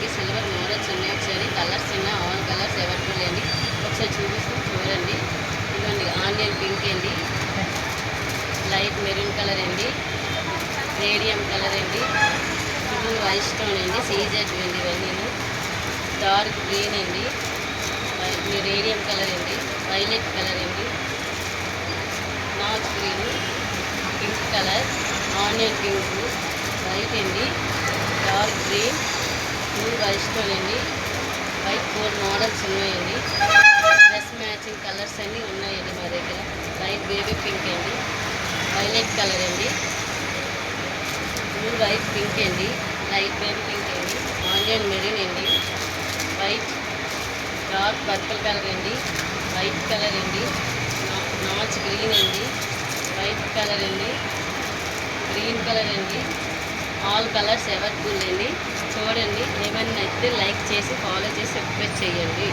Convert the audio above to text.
అండి. Silver models ఉన్నాయి. ఒకసారి కలర్స్ ఉన్నాయి. ఆల్ కలర్స్ అవైలబుల్ అండి. ఒకసారి చూపిస్తాం చూడండి. ఇదిగోండి ఆనియన్ పింక్ అండి, లైట్ మెరూన్ కలర్ అండి, రేడియం కలర్ అండి, ఇది వైట్ స్టోన్ అండి, సీజెడ్ అండి, ఇవన్నీ డార్క్ గ్రీన్ అండి, రేడియం కలర్ అండి, వైలెట్ కలర్ అండి, notch green, pink colour, onion pink, white అండి, డార్క్ గ్రీన్, వైట్ స్టోన్ అండి, వైట్ 4 మోడల్స్ ఉన్నాయండి. డ్రెస్ మ్యాచింగ్ కలర్స్ అన్నీ ఉన్నాయండి మా దగ్గర. లైట్ బేబీ పింక్ అండి, వైలెట్ కలర్ అండి, వైట్ పింక్ అండి, లైట్ బేబీ పింక్ అండి, ఆనియన్ మెరూన్ అండి, వైట్ డార్క్ పర్పుల్ కలర్ అండి, వైట్ కలర్ అండి, నాచ్ గ్రీన్ అండి, వైట్ కలర్ అండి, గ్రీన్ కలర్ అండి, ఆల్ కలర్స్ అవైలబుల్ అండి. చూడండి, ఏమైనా నచ్చితే లైక్ చేసి ఫాలో చేసి సబ్స్క్రైబ్ చేయండి.